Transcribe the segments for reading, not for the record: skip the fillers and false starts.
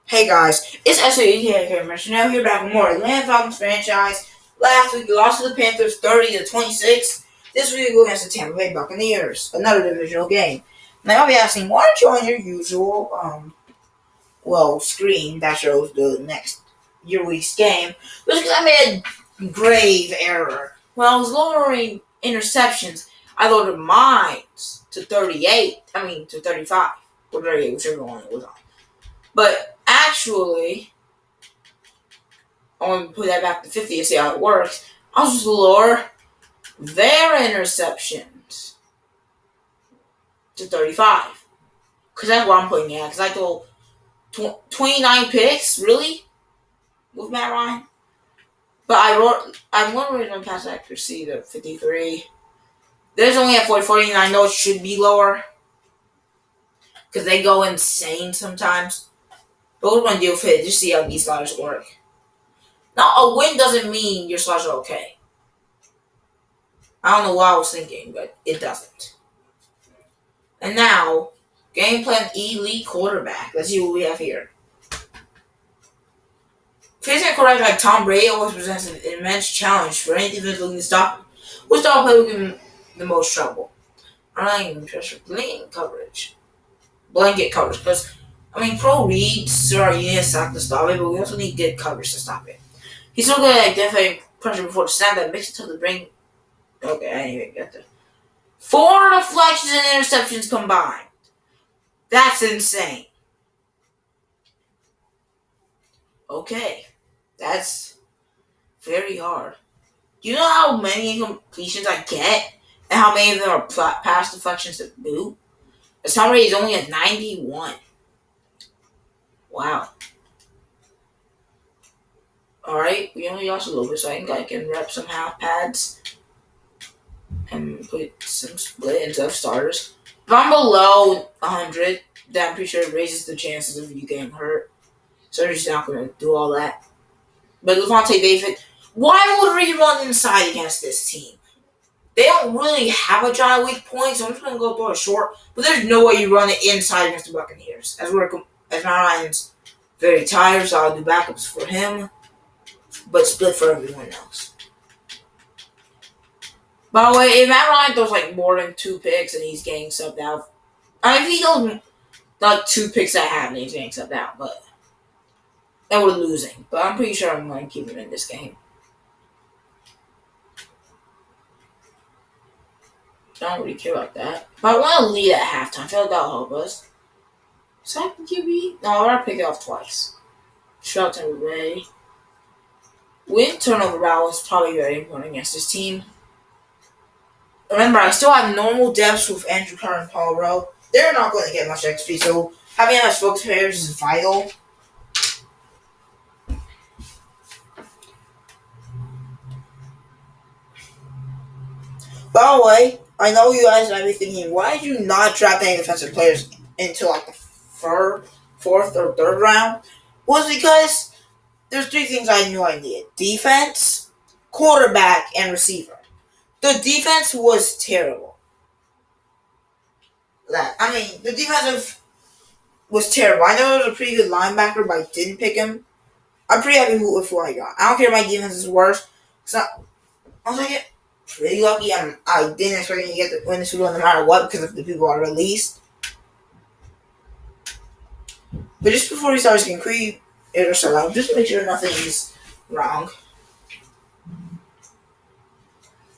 Hey guys, it's SAEK now here back with more Atlanta Falcons franchise. Last week we lost to the Panthers 30-26. This week we go against the Tampa Bay Buccaneers, another divisional game. Now I'll be asking, why aren't you on your usual screen that shows the next your week's game? But because I made a grave error. When I was lowering interceptions, I lowered mine to 35, or 38, whichever one it was on. But actually, I want to put that back to 50 and see how it works. I'll just lower their interceptions to 35. Because that's what I'm putting in. Because I told 29 picks, really? With Matt Ryan? But I'm lowering my pass accuracy to 53. There's only at 40, and I know it should be lower. Because they go insane sometimes. But we're going to deal with it. Just see how these sliders work. Now, a win doesn't mean your sliders are okay. I don't know what I was thinking, but it doesn't. And now, game plan elite quarterback. Let's see what we have here. Facing a quarterback like Tom Brady always presents an immense challenge for any defense looking to stop him. Which style play will give him the most trouble? I'm not even interested in blanket coverage, because pro reads are units to stop it, but we also need good coverage to stop it. He's so good at identifying pressure before the snap that makes it tough to bring. Okay, I didn't even get that. 4 deflections and interceptions combined. That's insane. Okay, that's very hard. Do you know how many completions I get? And how many of them are pass deflections to boot? The Tom rate is only at 91. Wow. Alright, we only lost a little bit, so I can rep some half pads and put some split instead of starters. If I'm below 100, then I'm pretty sure it raises the chances of you getting hurt. So they're just not going to do all that. But Levante David, why would we run inside against this team? They don't really have a giant weak point, so I'm just going to go throw it short. But there's no way you run it inside against the Buccaneers. As Matt Ryan's very tired, so I'll do backups for him, but split for everyone else. By the way, if Matt Ryan throws more than 2 picks and he's getting subbed out, if he throws 2 picks that happen, he's getting subbed out, but and we're losing. But I'm pretty sure I'm going to keep him in this game. I don't really care about that. But I want to lead at halftime. I feel like that'll help us. Second QB? No, I want to pick it off twice. Shout out to everybody. Win turnover battle is probably very important against this team. Remember, I still have normal depths with Andrew Carr and Paul Rowe. They're not going to get much XP, so having us focus players is vital. By the way, I know you guys might be thinking, why did you not draft any defensive players into the 4th or 3rd round? Was because there's 3 things I knew I needed: defense, quarterback, and receiver. The defense was terrible. The defensive was terrible. I know it was a pretty good linebacker, but I didn't pick him. I'm pretty happy with what I got. I don't care if my defense is worse. I was pretty lucky. I didn't expect to get the win the Super Bowl no matter what because of the people I released. But just before we start getting creepy, just to make sure nothing is wrong.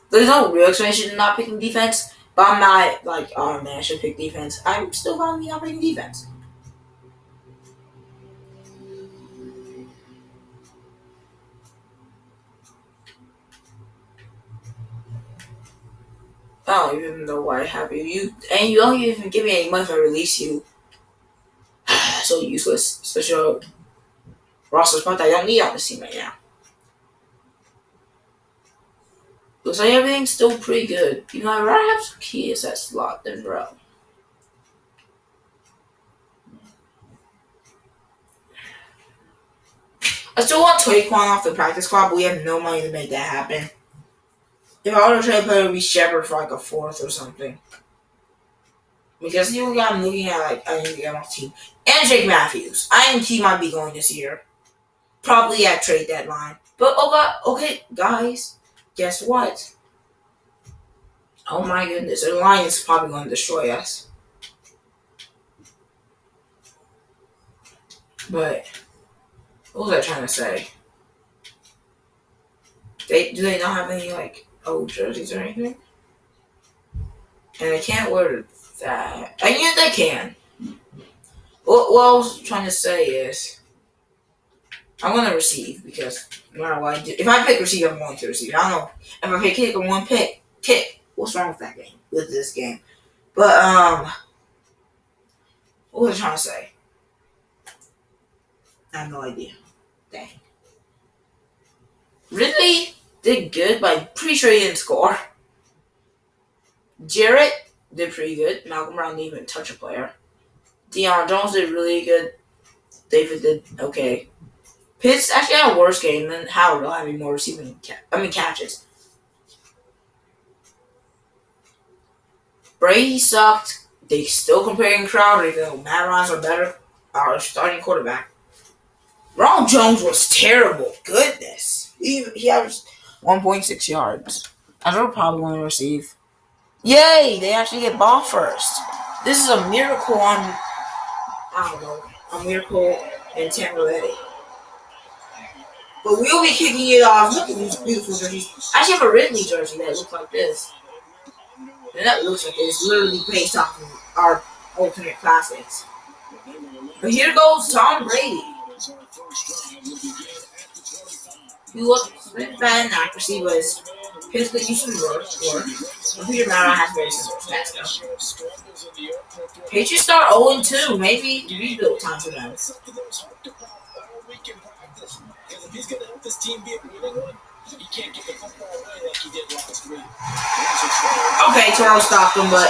There's no real explanation in not picking defense, but I'm not oh man, I should pick defense. I'm still fine with not picking defense. I don't even know why I have you. And you don't even give me any money if I release you. So useless. Such a roster spot I don't need on this team right now. Looks like everything's still pretty good. I'd rather have some keys at slot than bro. I still want Taekwon off the practice squad, but we have no money to make that happen. If I were to trade a player, it would be Shepard for a 4th or something. Because the only guy I'm looking at, like, I need to get my team. And Jake Matthews. I think he might be going this year. Probably at trade deadline. But, oh god, okay, guys, guess what? Oh my goodness, the Lions probably going to destroy us. But, what was I trying to say? Do they not have any, like, old jerseys or anything? And they can't wear that. And yeah, they can. What I was trying to say is, I'm going to receive because no matter what I do, if I pick receive, I'm going to receive. I don't know. If I pick kick, I'm going to pick kick. What's wrong with that game? With this game? But, what was I trying to say? I have no idea. Dang. Ridley did good, but I'm pretty sure he didn't score. Jarrett did pretty good. Malcolm Brown didn't even touch a player. Deion Jones did really good. David did okay. Pitts actually had a worse game than Howard having more receiving catches. Brady sucked. They still comparing Crowder, even though Matt Ryan's are better. Our starting quarterback. Ronald Jones was terrible. Goodness. He averaged 1.6 yards. I think we're probably going to receive. Yay! They actually get ball first. This is a miracle on, I don't know, a miracle in Tampa Bay. But we'll be kicking it off. Look at these beautiful jerseys. I actually have a Ridley jersey that looks like this. And that looks like it's literally based off of our alternate classics. But here goes Tom Brady. He looked bad in accuracy, but his pins could use some work. Peter Mara has very similar stats, though. Patriots start 0-2. Maybe rebuild time for them. Okay, Toronto stopped him, but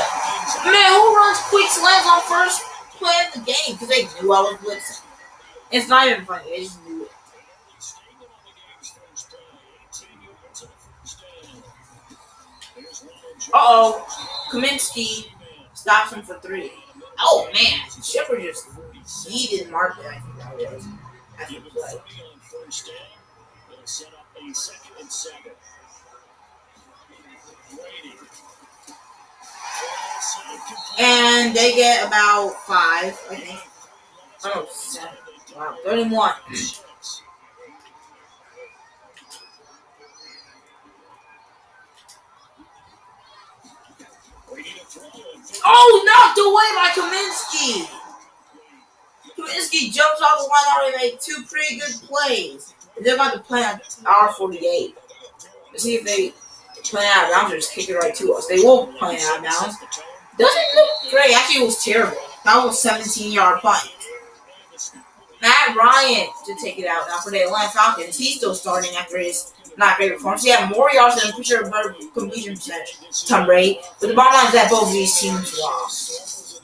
man, who runs quick slants on first play of the game? Because they knew I was blitzing. It's not even funny. They just knew it. Uh-oh. Kaminsky stops him for 3. Oh, man. Shepard just yeeted Mark. I think that was. After the play. And they get about 5, I think. Oh, 7. Wow, 31. Oh, knocked away by Kaminsky. Kaminsky jumps off the line already, made 2 pretty good plays. They're about to play on R48. Let's see if they play out of bounds or just kick it right to us. They will play out of bounds. Doesn't look great. Actually, it was terrible. That was a 17-yard punt. Matt Ryan to take it out now for the Atlanta Falcons. He's still starting after his not great performance. He had more yards than I'm pretty sure better completion percentage. Tom Brady. But the bottom line is that both of these teams lost.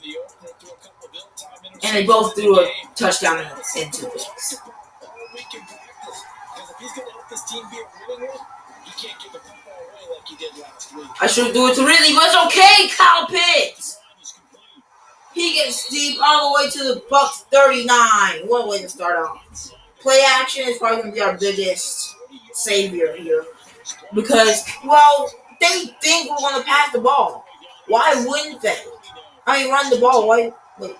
And they both threw a touchdown in 2 picks. I should do it to Ridley, but it's okay, Kyle Pitts. He gets deep all the way to the Bucs 39. What a way to start off. Play action is probably going to be our biggest savior here. Because, well, they think we're going to pass the ball. Why wouldn't they? I mean, run the ball. Why?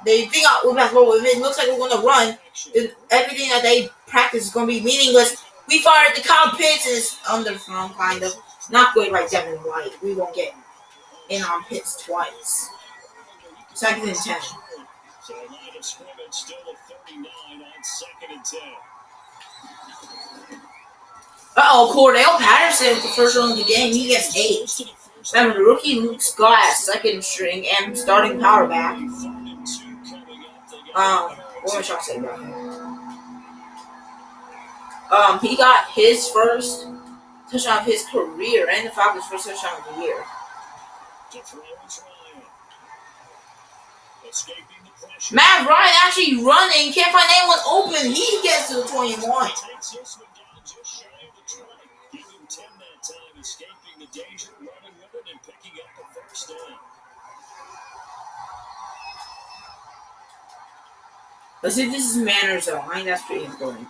They think we'll pass the ball. If it looks like we're going to run, then everything that they practice is going to be meaningless. We fired the Kyle Pitts and it's underthrown, kind of. Not good right Devin White. We won't get in on Pitts twice. 2nd and 10. Uh-oh, Cordell Patterson with the first run of the game. He gets 8. Remember, the rookie Luke Scott as 2nd string and starting power back. What am I trying to say about him? He got his first touchdown of his career and the Falcons' first touchdown of the year. Matt Ryan actually running, can't find anyone open. He gets to the 21. Let's see if this is manners though. I think that's pretty important.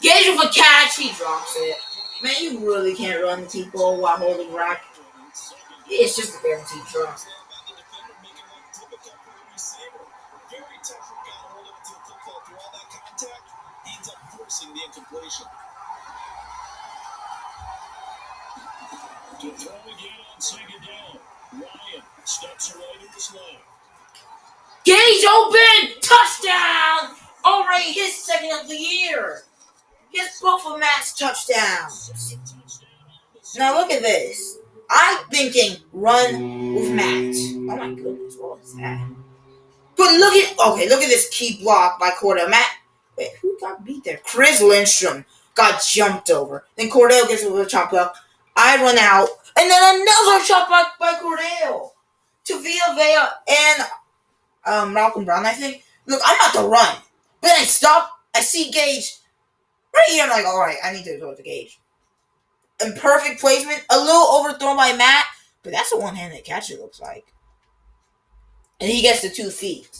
Gage with a catch, he drops it. Man, you really can't run people while holding rack. It's just a guaranteed drop. To throw again on second down. Ryan steps away to his left. Gage open! Touchdown! Already his second of the year. His both of Matt's touchdowns. Now look at this. I'm thinking run with Matt. Oh my goodness, what was that? But look at this key block by Cordell. Wait, who got beat there? Chris Lindstrom got jumped over. Then Cordell gets a little chop block. I run out, and then another chop block by Cordell to Villa Vea and Malcolm Brown, I think. Look, I'm about to run, but then I stop. I see Gage right here. I'm like, all right, I need to go to Gage. And perfect placement, a little overthrown by Matt, but that's a one-handed catch. It looks like, and he gets the 2 feet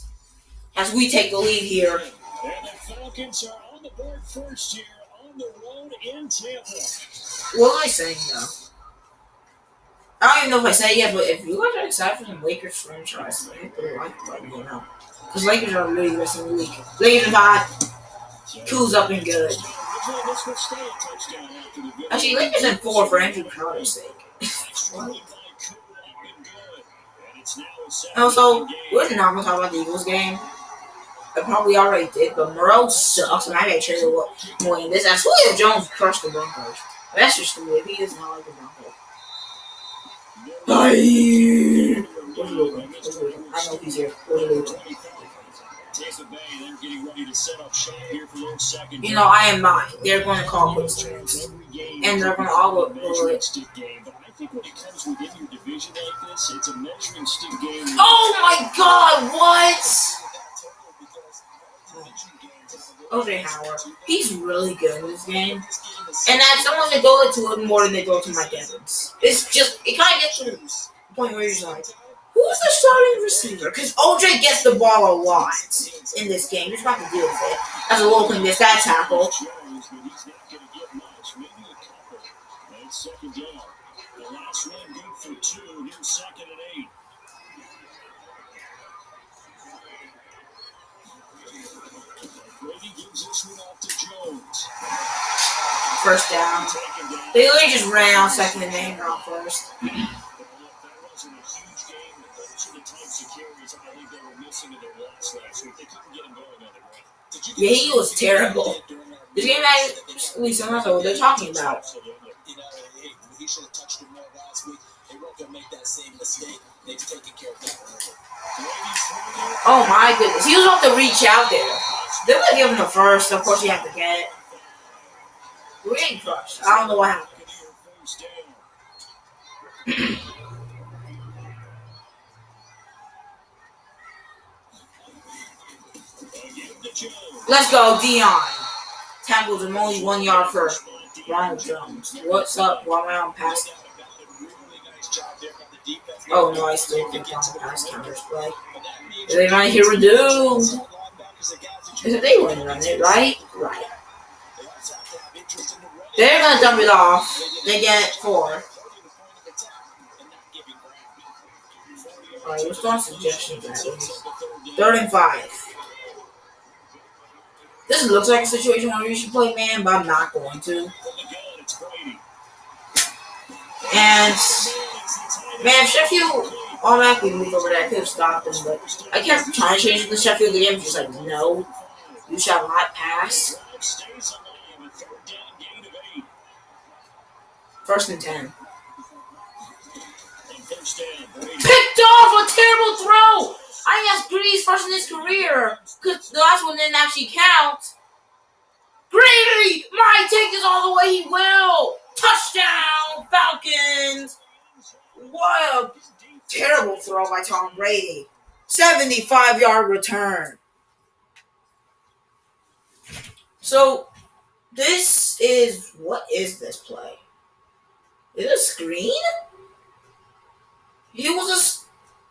as we take the lead here. And the Falcons are on the board first here on the road in Tampa. What am I saying though? I don't even know if I said it yet, but if you guys are excited for some Lakers franchise, I put a like button right now. Because Lakers are really missing the week. Lakers are Cool's up and good. Actually, Lakers in 4 for Andrew Crowder's sake. And also, we're not going to talk about the Eagles game. I probably already did, but Moreau sucks, and I got traded more in this. As Julio Jones crushed the Broncos. That's just the way he does not like the Broncos. I know he's here. You know, I am not. They're going to call quick strings. And they're going to all go it. Oh my god, what? OJ Howard. He's really good in this game. And that someone they throw it to him more than they throw it to Mike Evans. It's just, it kind of gets to the point where you're just like, who's the starting receiver? Because OJ gets the ball a lot in this game. You're just about to deal with it. That's a little thing. This guy tackle. The last one good for 2. Here's 2nd and 8. Brady gives this one off to Jones. First down. They literally just ran out 2nd and 8, not first. That wasn't a huge game, but those are the types of carries I think they were missing in their loss last week. They couldn't get him going on the run. Yeah, he was terrible. This game actually similar to what they're talking about. He should have touched him more last week. They weren't going to make that same mistake. They've taken care of that early. Oh my goodness. He was about to reach out there. They would have given him the first. Of course, you have to get it. We ain't crushed. I don't know what happened. Let's go, Dion. Tackles him only 1 yard for Ronald Jones. What's up? One round pass. Oh no, I still think on the pass counters play. They might hear reduced. They wouldn't run it, right? Right. They're gonna dump it off. They get 4. Alright, what's on suggestions at least? 3rd and 5. This looks like a situation where you should play man, but I'm not going to. And man, if Sheffield automatically moved over there, I could have stopped them, but I kept trying to change the Sheffield game. Just like, no, you shall not pass. 1st and 10. Picked off a terrible throw. I think that's Brady's first in his career because the last one didn't actually count. Brady might take this all the way. He will. Touchdown, Falcons. What a terrible throw by Tom Brady. 75-yard return. So, what is this play? Is it a screen?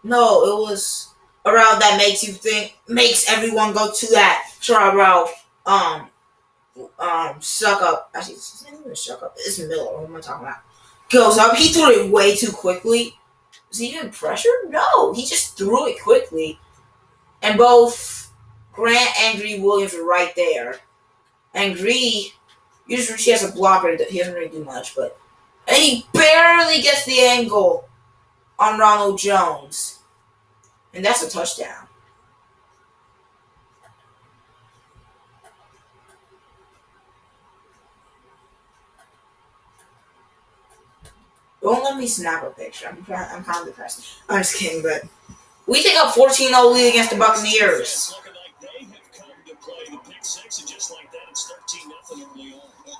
No, it was a route that makes everyone go to that short route. Suck up. Actually, it's not even suck up. It's Miller. What am I talking about? Goes up. He threw it way too quickly. Was he even pressured? No, he just threw it quickly. And both Grant and Gree Williams were right there. And Gree, usually she has a blocker that he doesn't really do much, but and he barely gets the angle on Ronald Jones. And that's a touchdown. Don't let me snap a picture. I'm kind of depressed. I'm just kidding, but we take a 14-0 lead against the Buccaneers.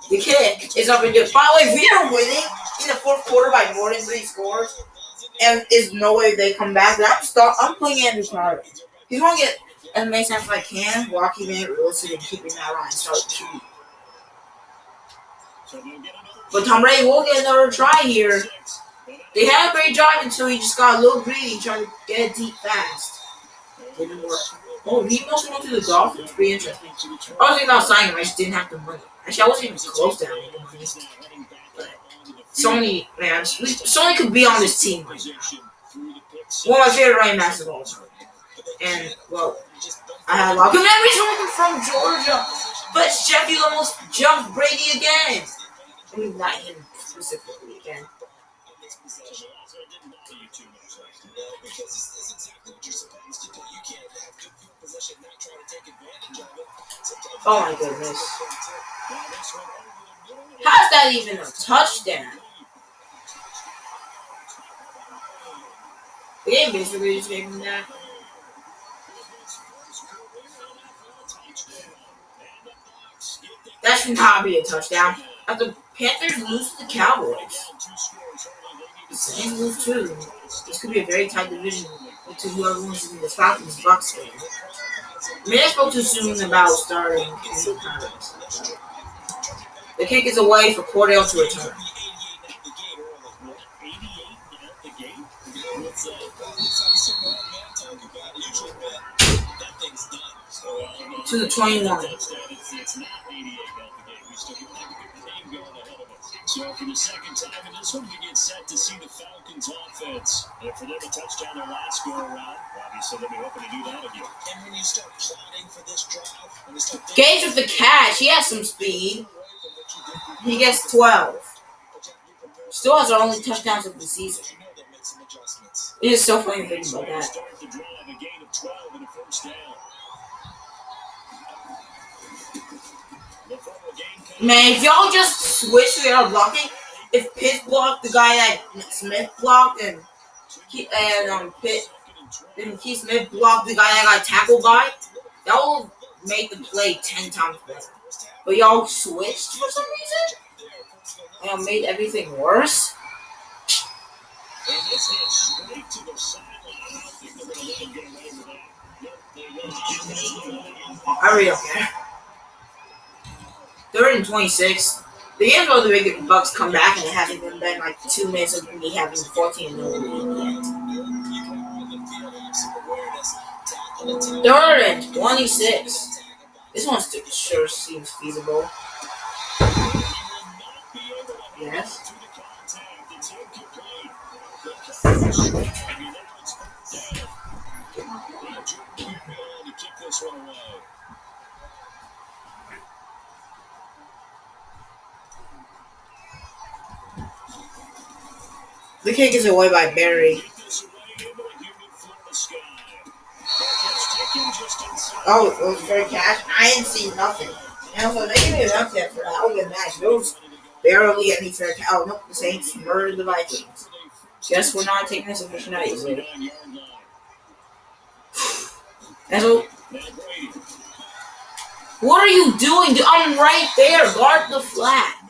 The kick is up and good. By the way, we are winning in the fourth quarter by more than 3 scores, and there's no way they come back. I'm playing Andrew Carter. He's going to get as many snaps as I can while keeping it realistic and keeping that line start shooting. But Tom Brady will get another try here. They had a great drive until he just got a little greedy trying to get it deep fast. Didn't work. Oh, he must have went to the Dolphins. Pretty interesting. I was thinking about signing him. I just didn't have the money. Actually, I wasn't even close to having the money. But Sony could be on this team right now. One of my favorite running backs of all time. And, well, I had a lot of memories from Georgia. But Sheffield almost jumped Brady again. I mean, not him specifically again. Oh my goodness. How's that even a touchdown? The game basically just gave him that. That should not be a touchdown. As the Panthers lose to the Cowboys. The Saints lose too. This could be a very tight division to whoever wins in the Falcons Bucks game. I mean, I spoke too soon about starting the comments. The kick is away for Cordell to return. To the 21. So for the second time in this one, we get set to see the Falcons offense. And for them to touchdown their last go-around, obviously they'll be hoping to do that again. And when you start plotting for this drive, Gage with the catch. He has some speed. He gets 12. Still has our only touchdowns of the season. It is so funny thinking about that. Man, if y'all just switch to y'all blocking, if Pitt blocked the guy that Smith blocked and Keith Smith blocked the guy that got tackled by, that will make the play 10 times better. But y'all switched for some reason and made everything worse. I really don't care. 3rd and 26. The game's about to make the Bucks come back, and it hasn't even been like 2 minutes of me having 14 0 lead yet. 3rd and 26. This one sure seems feasible. Yes. The kick is away by Barry. Oh, it was very cash. I didn't see nothing. And also, they gave me a round tap for that. I would get match. There was barely any fair catch. Oh, nope. The Saints murdered the Vikings. Guess we're not taking this official night easily. What are you doing? I'm right there. Guard the flat.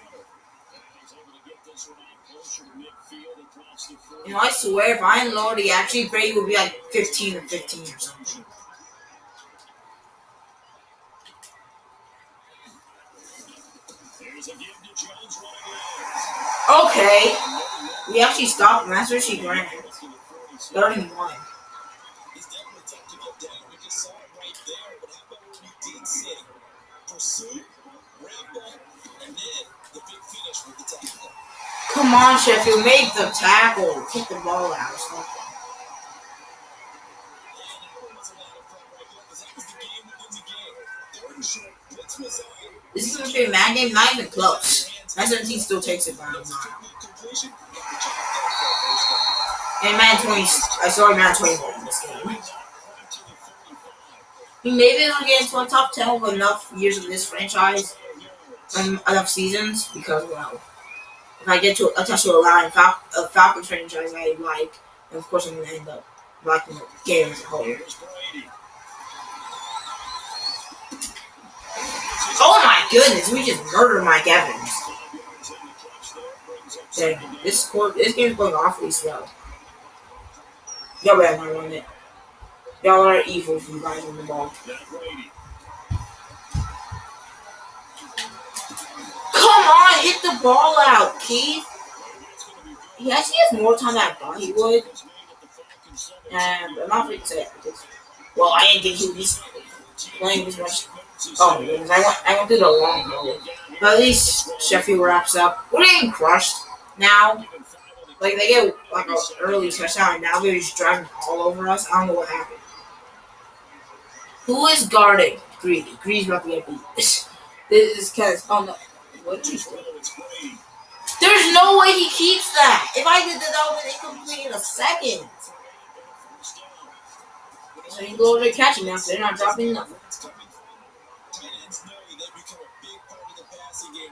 You know, I swear, if I am Lordy, actually, Brady would be like 15 or 15 or something. Okay. We actually stopped Master She Grant. 31. sing. Pursuit, wrap up, and then the big finish with the tackle. Come on, Sheffield, make the tackle. Kick the ball out or something. This is going to be a mad game, not even close. 9-17 still takes it by a mile. And Madden 20, I saw Madden 21 in this game. Maybe it'll get into a top 10 with enough years of this franchise, enough seasons, because, well, if I get to attach to a line, a Falcons franchise I like, and of course I'm going to end up liking the game as a whole. Oh my goodness, we just murdered Mike Evans. Dang, this game's going awfully slow. Y'all better not run it. Y'all are evil if you guys on the ball. Come on, hit the ball out, Keith. He actually has more time than I thought he would. And I'm not going to say it because, well, I didn't think he would be playing as much. Oh my goodness, I went through the long road. But at least Sheffield wraps up. We're getting crushed now. Like, they get like an early touchdown, and now they're just driving all over us. I don't know what happened. Who is guarding Greedy? Greedy's about to get beat. This is because, oh no. What did he do? There's no way he keeps that. If I did that, would have been incomplete in a second. So you go over there catching now, so they're not dropping nothing.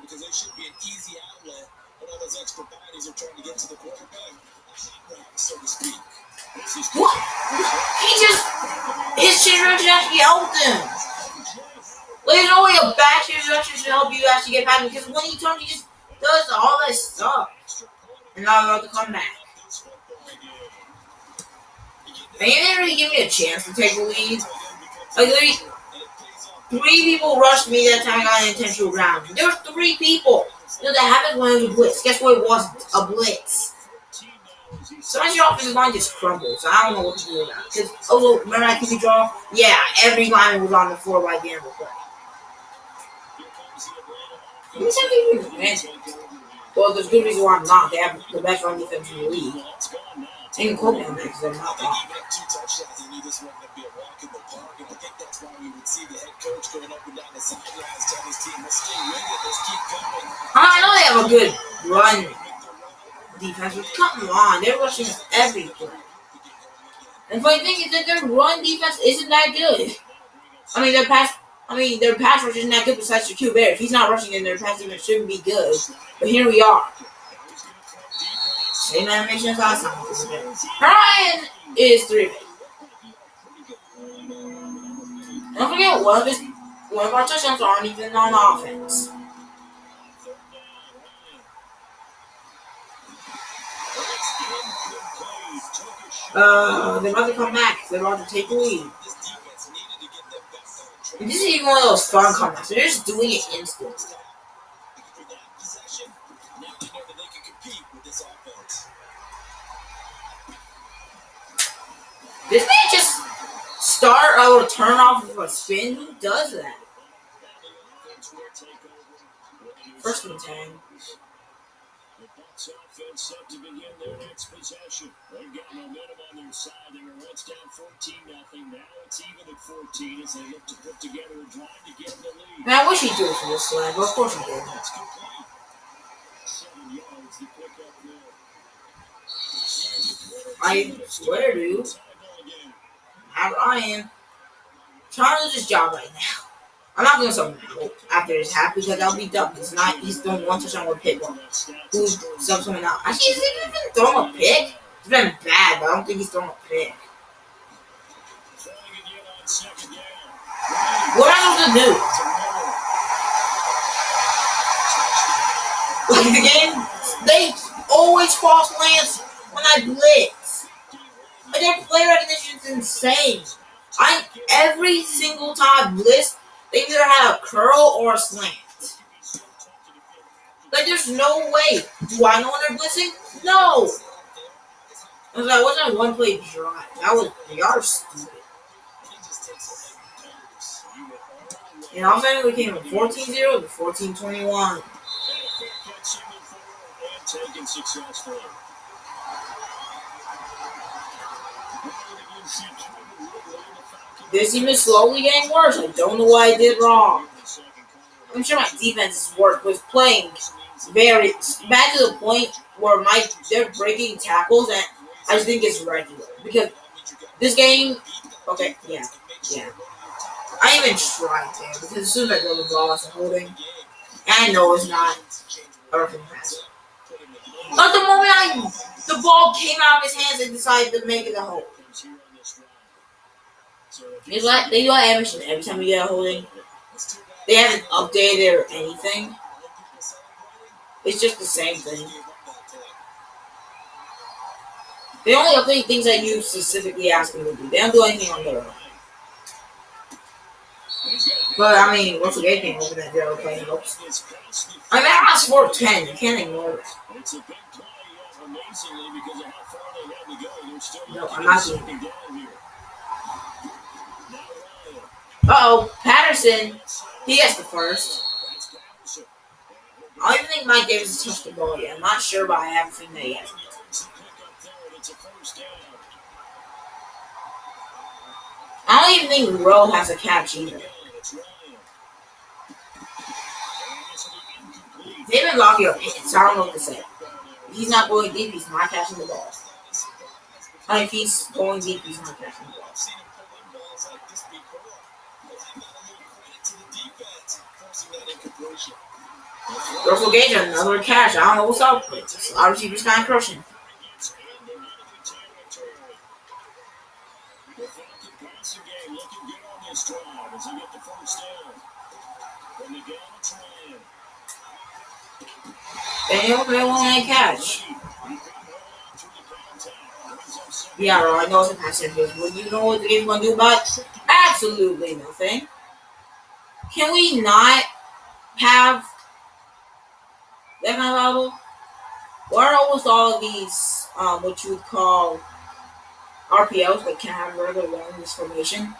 Because they should be an easy outlet when all those extra bodies are trying to get to the quarterback, so to speak. What? His introduction actually helped him. Well, there's no way a bad introduction should help you actually get past him, because when he turns, he just does all that stuff. And not allowed to come back. They didn't really give me a chance to take the lead. Like, three people rushed me that time I got an intentional ground. There were 3 people. You know, that happened when it was a blitz. Guess what it wasn't? A blitz. Sometimes your offensive line just crumbles. So I don't know what to do about it. Because, also, remember that QB draw? Yeah, every line was on the floor by the end of the play. Who's having well, there's good reason why I'm not. They have the best run defense in the league. They can quote me on that because they're not wrong. I know they have a good run defense, but come on, they're rushing us every play. And the funny thing is that their run defense isn't that good. Their pass rush isn't that good besides the QB. If he's not rushing, then their pass defense shouldn't be good. But here we are. Same animation as last time. Ryan is 3 of 8. Don't forget, one of our touchdowns aren't even on offense. They're about to come back. They're about to take the lead. And this is even one of those fun comebacks. They're just doing it instantly. This man just start or turn off with a spin? Who does that? 1st and 10. Offense set to begin their next possession. They've got momentum on their side. They were once down 14-0. Now it's even at 14 as they look to put together a drive to get in the lead. Man, I wish he'd do it for this slide, but of course he did. 7 yards to pick up there. I swear, dude. Matt Ryan trying to lose his job right now. I'm not doing something after this happens because I'll be dumb. He's throwing 1 touchdown with a pick. Who's someone else? Actually, has he even thrown a pick? It's been bad, but I don't think he's thrown a pick. What am I supposed to do? Like the game, they always cross lands when I blitz. Like their play recognition is insane. Every single time I blitz, they either had a curl or a slant. Like, there's no way. Do I know when they're blitzing? No. That wasn't a one-play drive. They are stupid. And offense, we came from 14-0 to 14-21. And a fair catch signal for and taken successfully. This team is slowly getting worse. I don't know what I did wrong. I'm sure my defense's work was playing very bad to the point where they're breaking tackles, and I just think it's regular. Because this game, okay, yeah. I even tried there because as soon as I go the ball, it's a holding. And I know it's not a roughing pass. But the moment the ball came out of his hands, I decided to make it a hold. They do animation every time we get a holding. They haven't updated or anything. It's just the same thing. They only update things that you specifically ask them to do. They don't do anything on their own. But I mean, what's the game thing over that zero playing hopes? I mean, I was 4-10. You can't ignore it. No, I'm not doing it. Patterson. He gets the first. I don't even think Mike Davis has touched the ball yet. I'm not sure, but I have a feeling that he hasn't. I don't even think Rowe has a catch either. They've been locking up, so I don't know what to say. If he's not going deep, he's not catching the ball. If he's going deep, he's not catching the ball. Russell Gage, another catch. I don't know what's up with this. A lot of receivers kind of crushing. Daniel, they won't catch. Yeah, I know it's a pass interference. But you know what the game's going to do about it? Absolutely nothing. Can we not have that kind of level? What are almost all of these, what you would call RPOs, but can have regular long in this formation?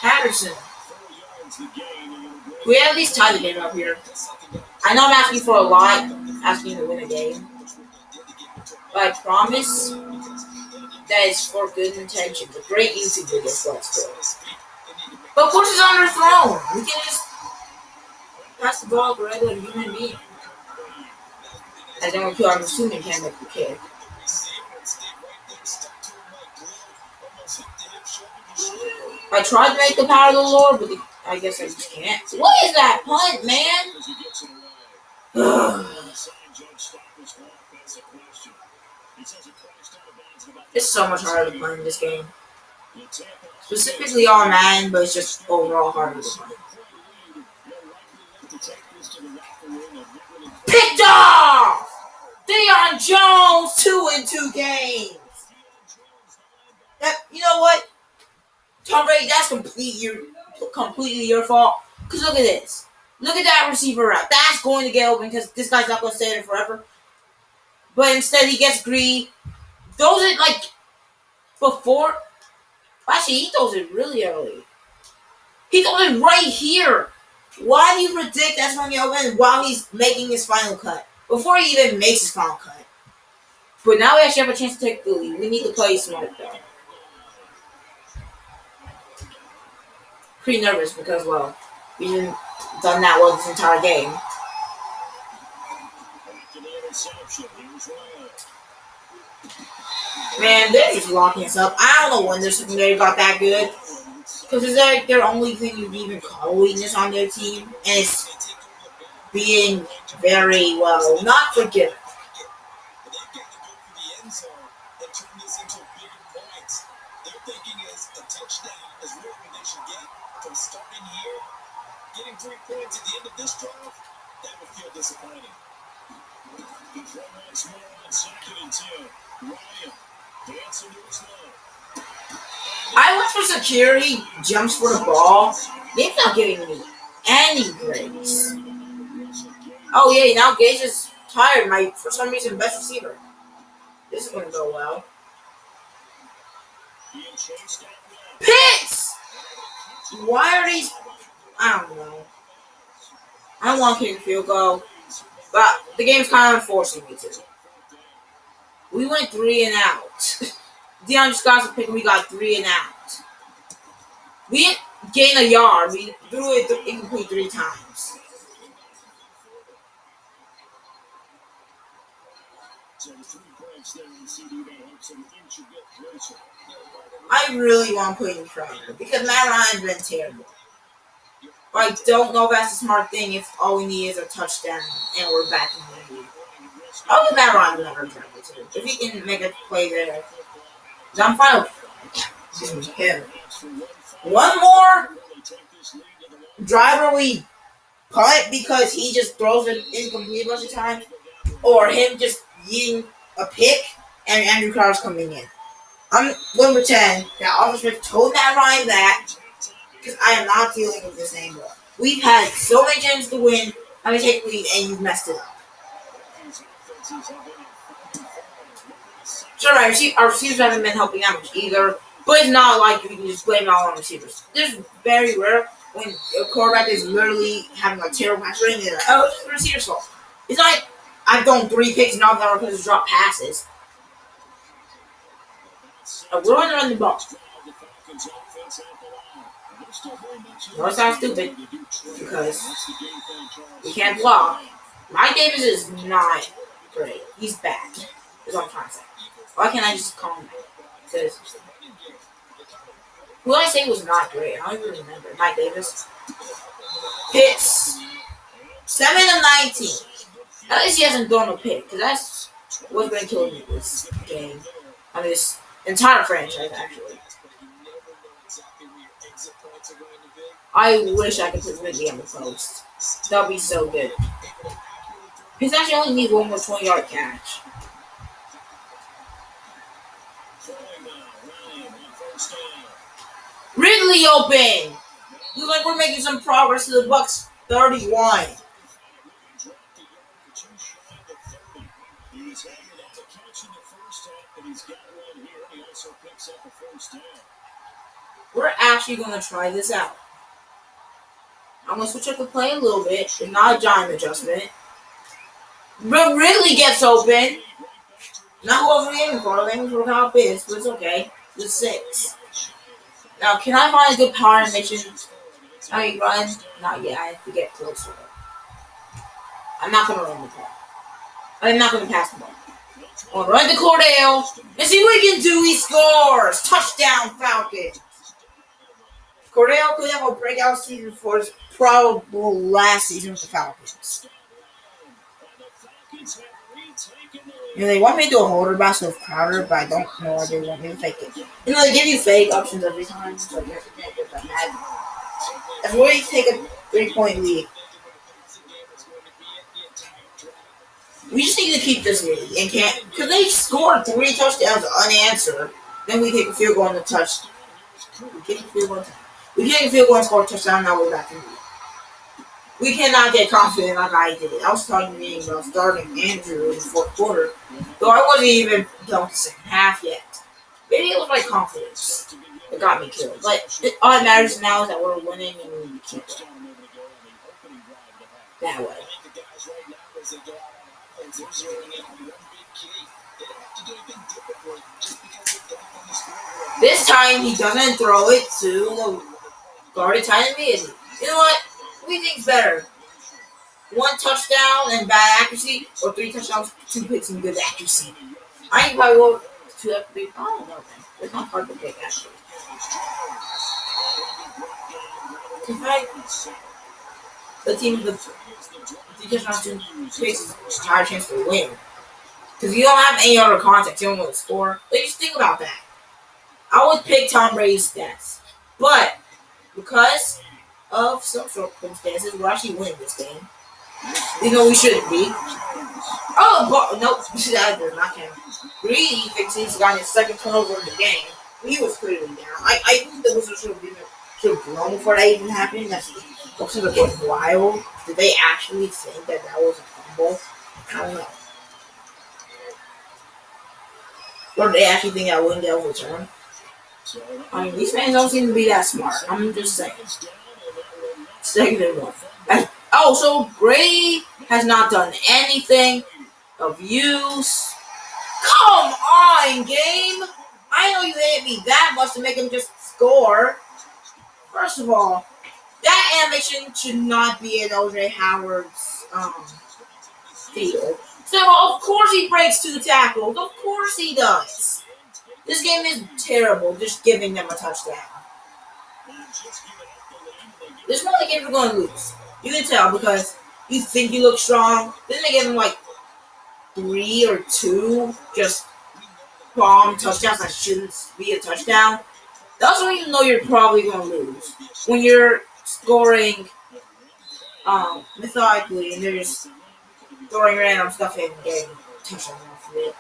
Patterson. We at least tie the game up here. I know I'm asking for a lot, asking to win a game. But I promise that it's for good intentions. A great YouTube video for us. But of course it's underthrown. We can just pass the ball to a regular human being. I don't know, I'm assuming can't make the kick. I tried to make the power of the Lord, but I guess I just can't. What is that punt, man? It's so much harder to punt in this game. Specifically on Madden, but it's just overall harder to punt. Picked off! Deion Jones, 2 in 2 games. You know what? Tom Brady, that's completely your fault. Because look at this. Look at that receiver route. That's going to get open because this guy's not going to stay there forever. But instead he gets greedy. Throws it like before. Actually, he throws it really early. He throws it right here. Why do you predict that's going to get open while he's making his final cut? Before he even makes his final cut. But now we actually have a chance to take the lead. We need to play smart though. Pretty nervous because, well, we didn't done that well this entire game. Man, they're just locking us up. I don't know when their secondary got that good. Because it's like their only thing you can even call weakness on their team. And it's being very, well, not forgiving. From starting here, getting 3 points at the end of this drive, that would feel disappointing. The throw once more on 2nd and 2. Ryan dancing to his low. I went for security, jumps for the ball. They're not giving me any grace. Oh yeah, now Gage is tired. My, for some reason, best receiver. This is going to go well. Being chased out now. Pitts! Why are these? I don't know. I don't want to kick a field goal, but the game's kind of forcing me to. We went 3 and out. DeAndre Scott's pick, and we got 3 and out. We didn't gain a yard. We threw it incomplete 3 times. I really want to put in Crowder because Matt Ryan's been terrible. I don't know if that's a smart thing if all we need is a touchdown and we're back in the league. I'll put Matt Ryan never travel too. If he can make a play there, I'm fine with him. One more driver we punt because he just throws it incomplete a bunch of times, or him just eating a pick and Andrew Crowder's coming in. I'm going to pretend that Officer Smith told Matt Ryan that because I am not dealing with this anymore. We've had so many chances to win, I'm going to take the lead and you've messed it up. Sure, our receivers haven't been helping out much either, but it's not like you can just blame it all on receivers. There's very rare when a quarterback is literally having a terrible pass rating, they're like, oh, it's the receiver's fault. It's like I've thrown 3 picks and all of them are because of drop passes. We're going to run the ball. No, it's not stupid because we can't block. Mike Davis is not great. He's bad. That's what I'm trying to say. Why can't I just call him that? Because who did I say was not great? I don't even remember. Mike Davis. Pitts. 7 of 19. At least he hasn't thrown a pick, because that's what's been killing me this game. I mean, this entire franchise, actually. I wish I could put Ridley on the post. That would be so good. He's actually only needs one more 20-yard catch. Ridley open! Looks like we're making some progress to the Bucks 31. We're actually going to try this out. I'm going to switch up the play a little bit. It's not a giant adjustment. But Ridley gets open. Not who I was aiming for. I was aiming for Kyle Pitts, but it's okay. It's 6. Now, can I find a good power animation? I run? Not yet. I have to get closer. I'm not going to run the ball. I'm not going to pass the ball. I'm going to run to Cordell. And see what he can do. He scores. Touchdown, Falcons. Cordell could have a breakout season for his probable last season with the Falcons. You know, they want me to do a holder box with Crowder, but I don't know why they want me to fake it. You know, they give you fake options every time, so you have to get that mad. That's where you take a 3-point lead. We just need to keep this lead and can't, because they scored 3 touchdowns unanswered. Then we take a field goal on the touch. We take a field goal and score a touchdown. Now we're back in the lead. We cannot get confident like I did. I was talking about starting Andrew in the 4th quarter, though I wasn't even done with the second half yet. Maybe it was my confidence that got me killed. But all that matters now is that we're winning and we need to keep it that way. This time he doesn't throw it to the guarded tight end. You know what? We think's better. 1 touchdown and bad accuracy, or 3 touchdowns, 2 picks and good accuracy. I think probably will 2 up 3. I don't know, man. It's not hard to pick actually. The team with the touchdowns, 2 picks is a higher chance to win. Because you don't have any other context, you don't know the score. Like, just think about that. I would pick Tom Brady's stats, but because of some circumstances, we're actually winning this game. You know we shouldn't be. Oh, nope, that does not count. Brady thinks he's got his 2nd turnover in the game. He was clearly down. I think the whistle should have blown before that even happened. That's sort of wild. Did they actually think that was a fumble? I don't know. Or did they actually think that wouldn't get overturned? I mean, these fans don't seem to be that smart. I'm just saying. Second and 1. So Brady has not done anything of use. Come on, game! I know you hate me that much to make him just score. First of all, that animation should not be in O.J. Howard's field. So, of course he breaks 2 tackles. Of course he does. This game is terrible, just giving them a touchdown. There's one of the games we're going to lose. You can tell because you think you look strong. Then they give them like 3 or 2 just bomb touchdowns that shouldn't be a touchdown. That's when you know you're probably going to lose. When you're scoring methodically and they're just throwing random stuff in and getting touchdown off of it.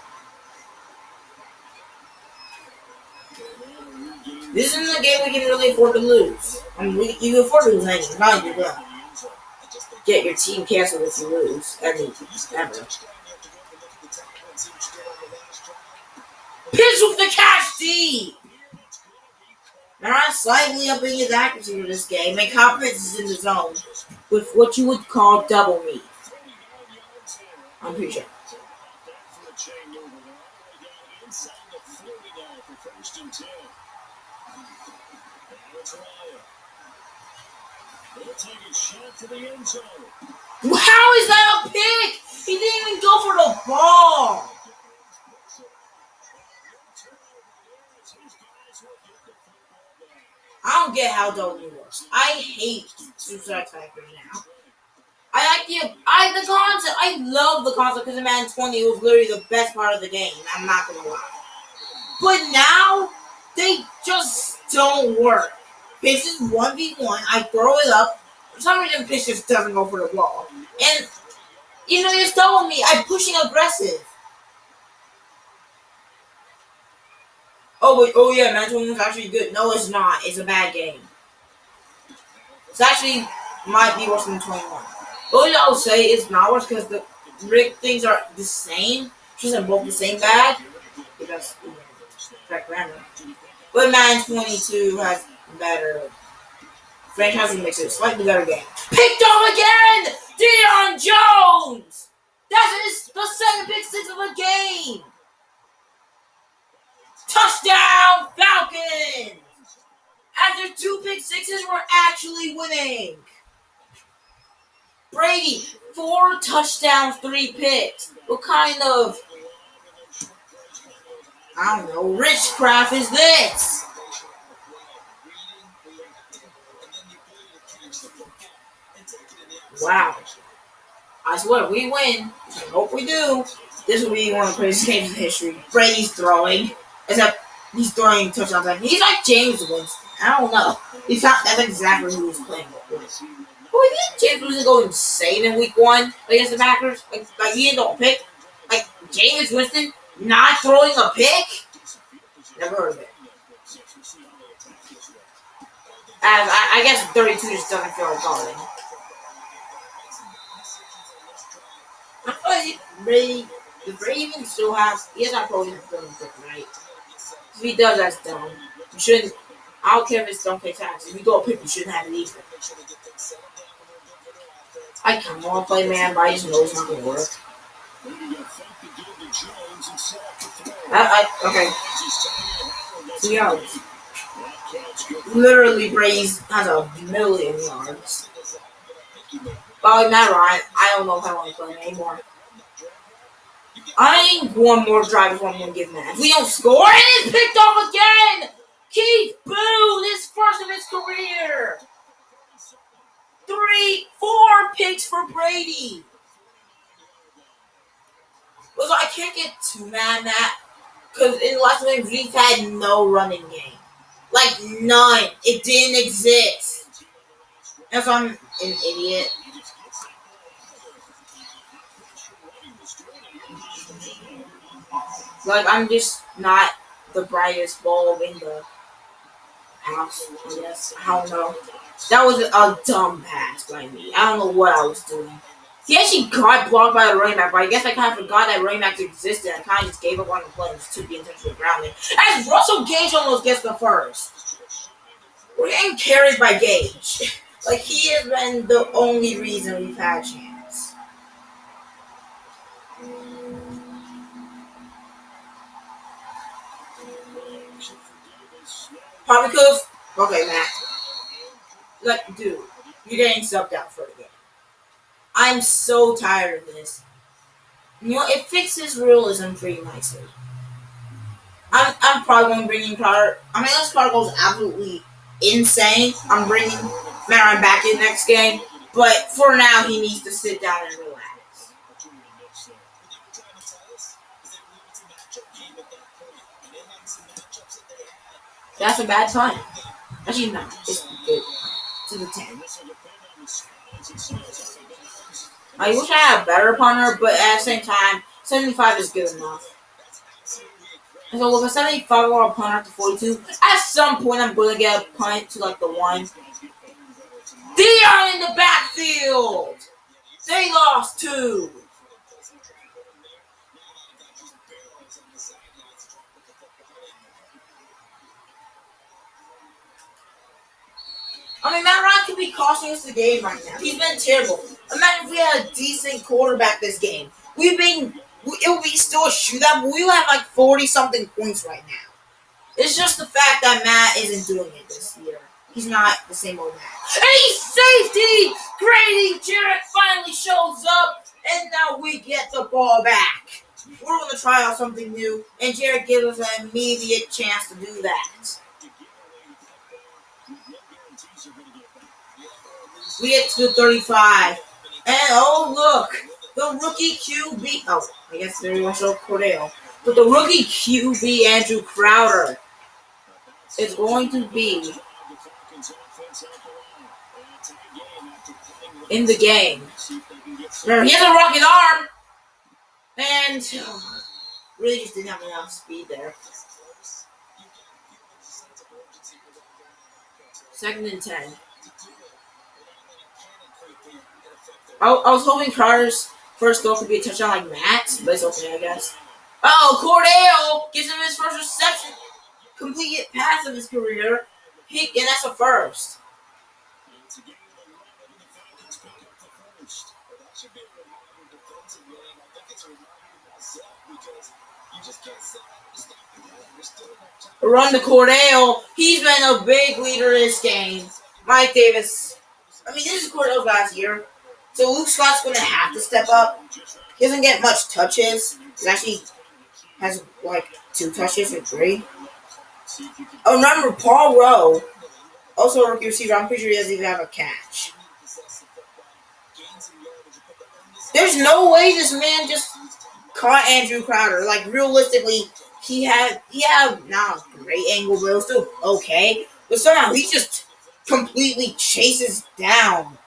This isn't a game we can really afford to lose. I mean, you can afford to lose anything. Not you're gonna get your team canceled if you lose. I mean, never. Pitch with the catch D! Now I'm slightly upping his accuracy for this game, and confidence is in the zone with what you would call double me. I'm pretty sure. How is that a pick? He didn't even go for the ball. I don't get how double me works. I hate suicide factors now. I like the concept. I love the concept because in Madden 20 was literally the best part of the game. I'm not gonna lie. But now they just don't work. Pitch is 1v1. I throw it up. For some reason, pitch just doesn't go for the ball. And you're telling me I'm pushing aggressive. Oh yeah, Madden 21 is actually good. No, it's not. It's a bad game. It's actually might be worse than 21. But I'll say it's not worse because the rig things are the same. She's in both the same bad. Because correct grammar. But Madden 22 has better franchise makes it a slightly better game. Picked up again! Deion Jones! That's the second pick 6 of the game! Touchdown, Falcons! After 2 pick 6s, we're actually winning. Brady, 4 touchdowns, 3 picks. What kind of, I don't know, witchcraft is this? Wow. I swear, we win. I hope we do. This will be one of the greatest games in history. Brady's throwing. Except he's throwing touchdowns. He's like James Winston. I don't know. That's exactly who he's playing with. But we think James Winston go insane in week 1 against the Packers. Like he didn't pick. Like James Winston not throwing a pick? Never heard of it. I guess 32 just doesn't feel like going. I feel like the Brady still has. He has not probably throwing pick, right? If he does, that's dumb. You shouldn't. I don't care if it's don't pay taxes. If you throw a pick, you shouldn't have it either. I kind of want to play man, but I just know it's not going to work. Okay. 2 yards. Literally, Brady's has 1,000,000 yards. But not right. I don't know if I want to play him anymore. I think one more drive is what I'm going to give him. If we don't score, and it's picked off again! Keith Boone, his first of his career! 4 picks for Brady. So I can't get too mad at that. Because in the last game, we've had no running game. Like, none. It didn't exist. And so I'm an idiot. Like, I'm just not the brightest bulb in the house, I guess. I don't know. That was a dumb pass by me. I don't know what I was doing. He actually got blocked by the running back, but I guess I kind of forgot that running backs existed. I kind of just gave up on the play and just took the intentional grounding. As Russell Gage almost gets the first. We're getting carried by Gage. Like, he has been the only reason we've had a chance. Poppy Coof? Okay, Matt. Like, dude, you're getting subbed out for the game. I'm so tired of this. You know, it fixes realism pretty nicely. I'm probably going to bring in Carter. I mean, unless Carter goes absolutely insane, I'm bringing Marin back in next game. But for now, he needs to sit down and relax. That's a bad punt. Actually, no. It's good. To the 10. I wish I had a better punter, but at the same time, 75 is good enough. And so with a 75 or a punt up to 42, at some point I'm going to get a punt to like the 1. They are in the backfield! They lost 2. I mean, Matt Ryan could be costing us the game right now. He's been terrible. Imagine if we had a decent quarterback this game. It would be still a shootout, but we would have like 40-something points right now. It's just the fact that Matt isn't doing it this year. He's not the same old Matt. And he's safety! Brady Jarrett finally shows up, and now we get the ball back. We're going to try out something new, and Jarrett gives us an immediate chance to do that. We get to the 35. And oh, look. The rookie QB. Oh, I guess there was no Cordell. But the rookie QB, Andrew Crowder, is going to be in the game. Remember, he has a rocket arm. And really just didn't have enough speed there. 2nd and 10. I was hoping Crowder's first goal could be a touchdown like Matt's, but it's okay, I guess. Oh, Cordell gives him his first reception. Completed pass of his career. And that's a first. Run to Cordell. He's been a big leader this game. Mike Davis. I mean, this is Cordell's last year. So Luke Scott's going to have to step up. He doesn't get much touches. He actually has like 2 touches or 3. Oh, remember, Paul Rowe, also a rookie receiver. I'm pretty sure he doesn't even have a catch. There's no way this man just caught Andrew Crowder. Like, realistically, he had not a great angle, but it was still okay. But somehow he just completely chases down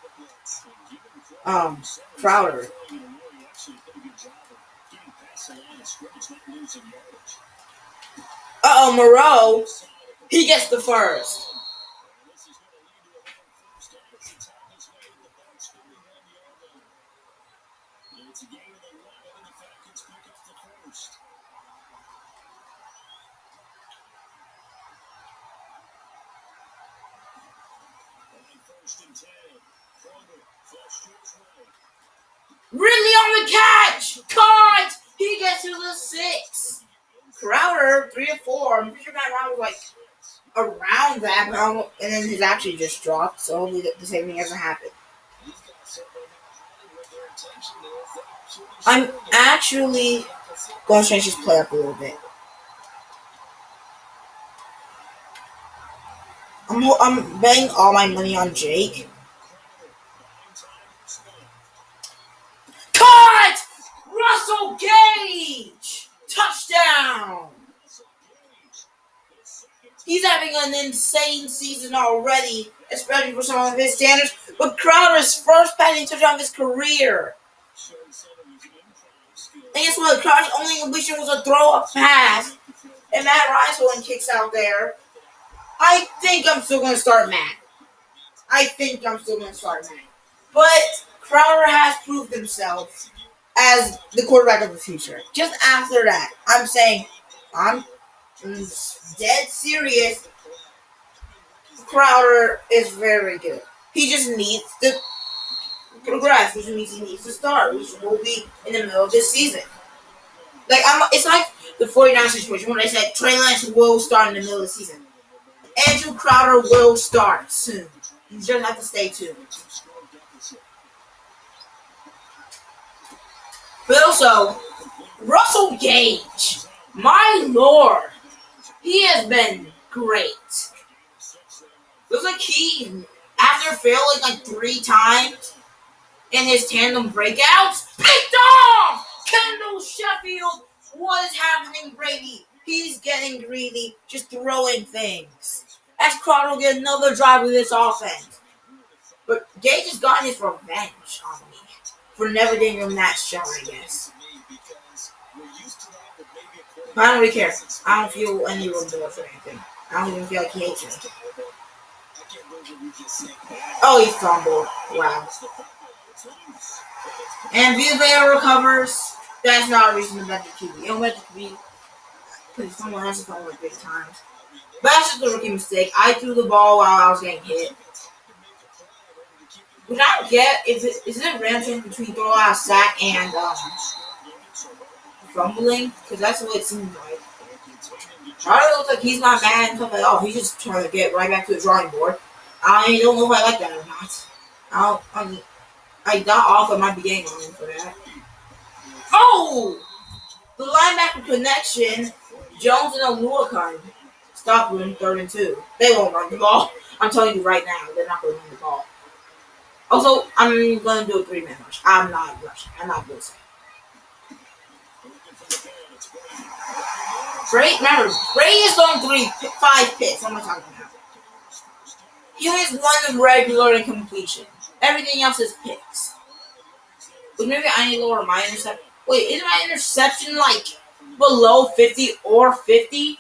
Crowder. Moreau, he gets the first. Ridley on the catch! Caught! He gets to the 6. Crowder, 3 or 4. I'm pretty sure that round was like around that, but and then he's actually just dropped, so hopefully the same thing hasn't happened. I'm actually going to change his play up a little bit. I'm betting all my money on Jake. Caught! Russell Gage! Touchdown! He's having an insane season already, especially for some of his standards. But Crowder's first passing touchdown of his career. And guess what? Crowder's only completion was a throw-up pass. And Matt Ryan's holding kicks out there. I think I'm still going to start Matt. But Crowder has proved himself as the quarterback of the future. Just after that, I'm saying, I'm dead serious. Crowder is very good. He just needs to progress, which means he needs to start, which will be in the middle of this season. It's like the 49ers situation when I said Trey Lance will start in the middle of the season. Andrew Crowder will start soon. You just have to stay tuned. But also, Russell Gage, my lord, he has been great. Looks like he, after failing like 3 times in his tandem breakouts, picked off Kendall Sheffield. What is happening, Brady? He's getting greedy, just throwing things. As Crowder will get another drive with this offense. But Gage has gotten his revenge on me for never getting him that shot, I guess. But I don't really care. I don't feel any remorse or anything. I don't even feel like he hates me. Oh, he fumbled. Wow. And Villa recovers. That's not a reason to bet the QB. You don't bet the QB because someone has to fumble like 3 times. But that's just a rookie mistake. I threw the ball while I was getting hit. Which I don't get. Is it a random between throw out a sack and fumbling? Because that's what it seems like. Charlie looks like he's not mad and stuff like, oh, he's just trying to get right back to the drawing board. I don't know if I like that or not. I got off at my beginning on him for that. Oh! The linebacker connection, Jones and Oluwakan stop him 3rd and 2. They won't run the ball. I'm telling you right now, they're not going to run the ball. Also, I'm going to do a 3-man rush. I'm not rushing. I'm not blitzing. Brady is throwing 5 picks. What am I talking about? He only has 1 regular incompletion. Everything else is picks. But maybe I need to lower my interception. Wait, isn't my interception like below 50 or 50?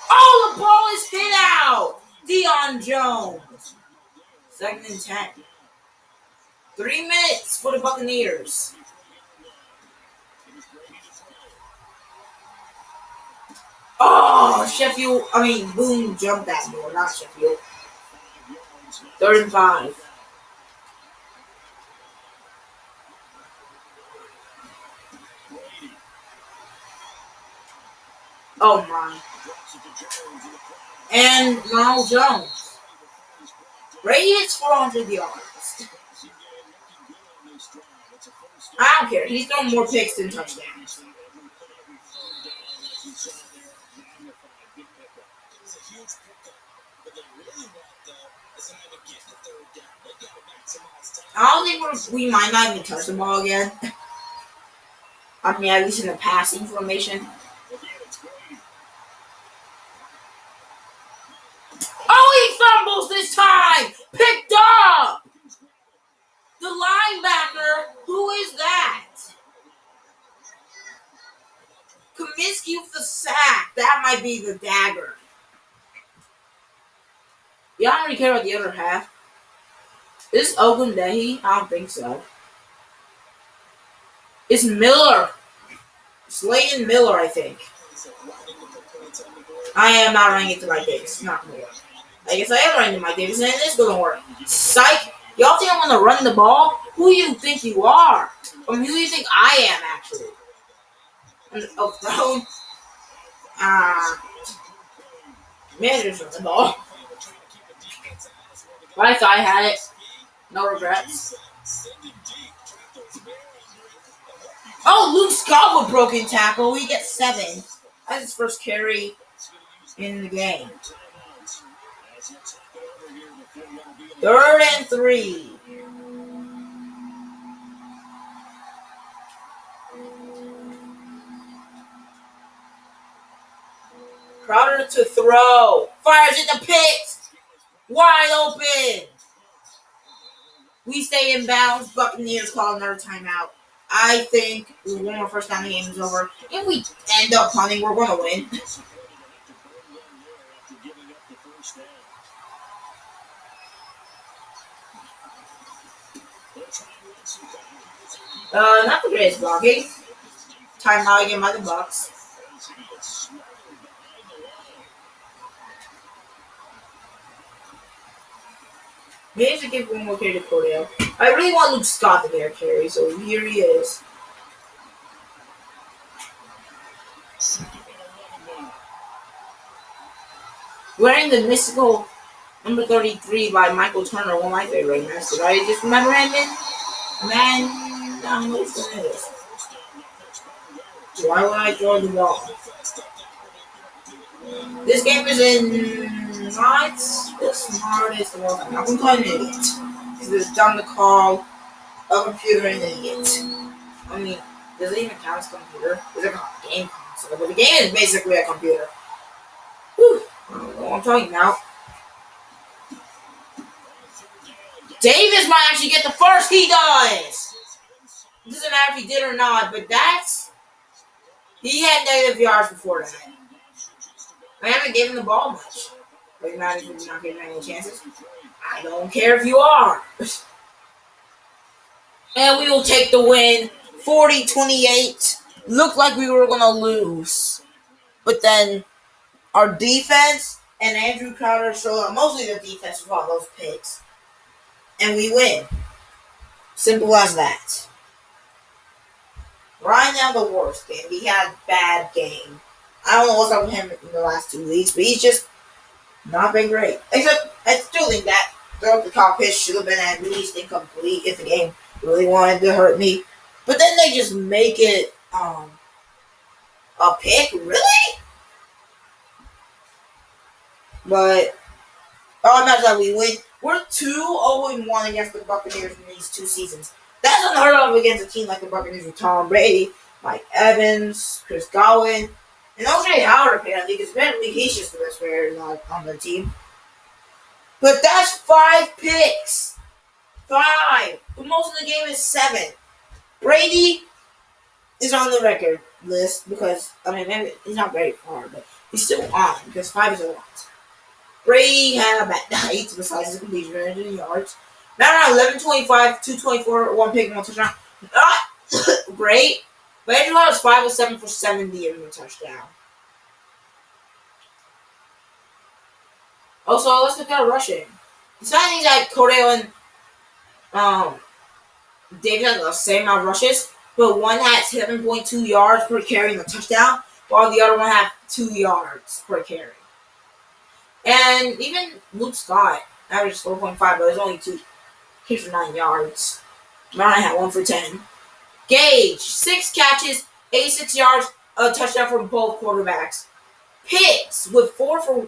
Oh, the ball is hit out! Deion Jones. 2nd and 10. 3 minutes for the Buccaneers. Oh, Boone jumped that ball, not Sheffield. 3rd and 5. Oh my. And Ronald Jones. Brady hits 400 yards. I don't care. He's thrown more picks than touchdowns. I don't think we might not even touch the ball again. I mean, at least in the passing formation. Oh, he fumbles this time! Picked up! The linebacker, who is that? Kaminsky with the sack. That might be the dagger. Yeah, I don't really care about the other half. Is this Ogundehi? I don't think so. It's Miller. Slayton Miller, I think. I am not running it to my Davis. It's not going to work. I guess I am running to my Davis, and it is going to work. Psych! Y'all think I'm going to run the ball? Who do you think you are? Who do you think I am, actually? Thrown. Manager's run the ball. But I thought I had it. No regrets. Oh, Luke Scott with broken tackle. He gets 7. That's his first carry in the game. 3rd and 3. Crowder to throw. Fires in the pit. Wide open. We stay in bounds. Buccaneers call another timeout. I think we win our first down. The game is over. If we end up punting, we're going to win. Not the greatest blocking. Timeout again by the Bucks. Maybe I should give one more carry to Cordell. I really want Luke Scott to get a carry, so here he is. Wearing the mystical number 33 by Michael Turner, one of my favorite right Did I just remember him? Man, I don't know what it is. Why would I throw the ball? This game is not the smartest of all time. I'm calling an idiot. Because it's dumb to call a computer an idiot. I mean, does it even count as a computer? It's like a game console, but the game is basically a computer. Whew. I don't know what I'm talking about. Davis might actually get the first. He does. It doesn't matter if he did or not, but he had negative yards before that. I haven't given the ball much. Doesn't matter if you're not getting any chances. I don't care if you are. And we will take the win. 40-28. Looked like we were going to lose. But then our defense and Andrew Crowder showed up. Mostly the defense with all those picks. And we win. Simple as that. Right now, the worst game. He had a bad game. I don't know what's up with him in the last 2 weeks, but he's just not been great. Except, I still think that the top pitch should have been at least incomplete if the game really wanted to hurt me. But then they just make it a pick? Really? But, imagine that we win. We're 2-0-1 against the Buccaneers in these 2 seasons. That's unheard of against a team like the Buccaneers with Tom Brady, Mike Evans, Chris Godwin, and O.J. Howard apparently, because apparently he's just the best player on the team. But that's 5 picks. 5. The most in the game is 7. Brady is on the record list because, maybe he's not very far, but he's still on because 5 is a lot. Brady had a bad night besides his completion and yards. Now 11-25, 224, 1 pick, 1 touchdown. Not great. But Andrew Howard was 5 of 7 for 70 and 1 touchdown. Also, let's look at rushing. The signings that Cordell and David had the same amount of rushes, but one had 7.2 yards per carry and a touchdown, while the other one had 2 yards per carry. And even Luke Scott averaged 4.5, but it was only 2 carries for 9 yards. Marion had 1 for 10. Gage, 6 catches, 86 yards, a touchdown from both quarterbacks. Pitts with 4 for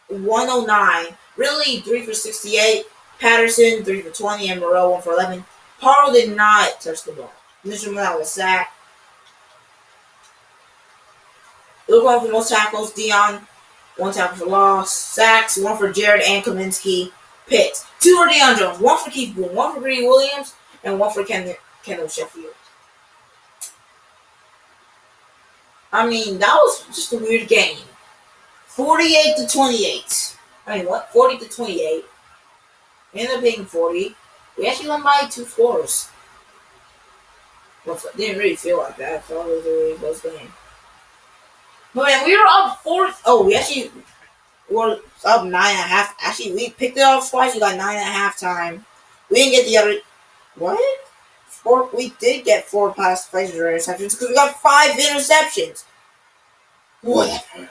109. Ridley, 3 for 68. Patterson, 3 for 20. And Morrell, 1 for 11. Parle did not touch the ball. Mitchell Morrell was sacked. Luke one for most tackles. Dion, 1 tackle for loss. Sacks, 1 for Jared and Kaminsky. Pitts, 2 for Deion Jones. 1 for Keith Boone. 1 for Greedy Williams. And 1 for Kendall Sheffield. That was just a weird game. 48-28. 40-28. We ended up being 40. We actually won by 2 scores. Well, it didn't really feel like that. I thought it was a really close game. But man, we were up 4. We actually were up 9.5. Actually, we picked it off twice. We got 9 at halftime. We didn't get the other. What? 4. We did get 4 pass plays or interceptions because we got 5 interceptions. Whatever.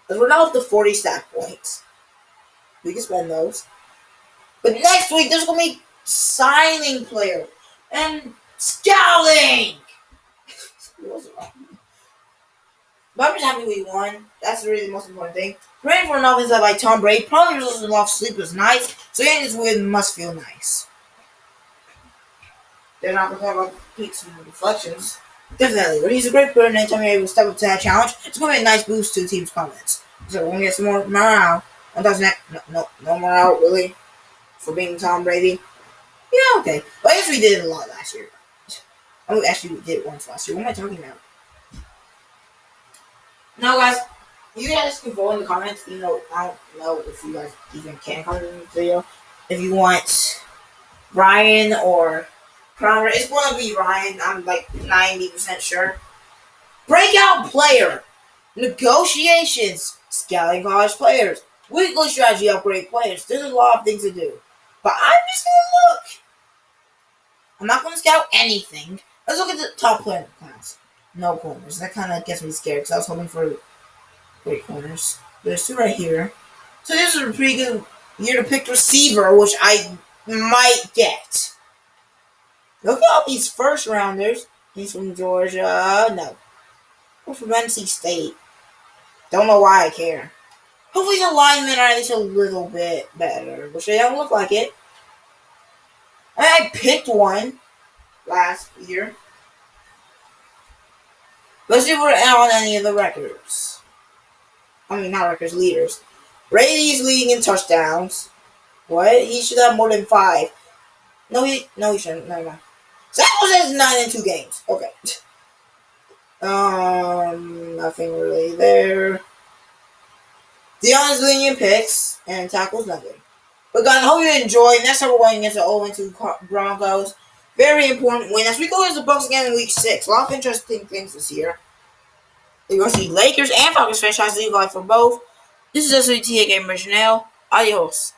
We're now up to 40 stat points. We can spend those. But next week, there's going to be signing player and scouting. But I'm just happy we won. That's really the most important thing. Praying for an offense led by Tom Brady. Probably results in off sleepless nights. So getting this win must feel nice. They're not going to have picks and deflections. Definitely, but he's a great player, and anytime you're able to step up to that challenge, it's going to be a nice boost to the team's confidence. So we're going to get some more morale. No morale, really, for being Tom Brady. Yeah, okay. But I guess we did it a lot last year. Actually, we did it once last year. What am I talking about? Now, guys, you guys can vote in the comments. I don't know if you guys even can comment in the video. If you want Ryan or Crowder. It's going to be Ryan. I'm like 90% sure. Breakout player. Negotiations. Scouting college players. Weekly strategy upgrade players. There's a lot of things to do. But I'm just going to look. I'm not going to scout anything. Let's look at the top player in the class. No corners. That kind of gets me scared because I was hoping for great corners. There's two right here. So this is a pretty good year to pick receiver, which I might get. Look at all these first rounders. He's from Georgia. No. Or from NC State. Don't know why I care. Hopefully the linemen are at least a little bit better, which they don't look like it. I picked one last year. Let's see if we're on any of the records. I mean, not records, leaders. Brady's leading in touchdowns. What? He should have more than 5. No, he shouldn't. Never mind. Samuels has 9 in 2 games. Okay. Nothing really there. Deion's leading in picks and tackles, nothing. But guys, I hope you enjoyed. Next time we're going against the 0-2 Broncos. Very important win. As we go against the Bucs again in week 6. A lot of interesting things this year. You're going to see Lakers and Falcons franchise league live for both. This is SWTA Gamer Chanel. Adios.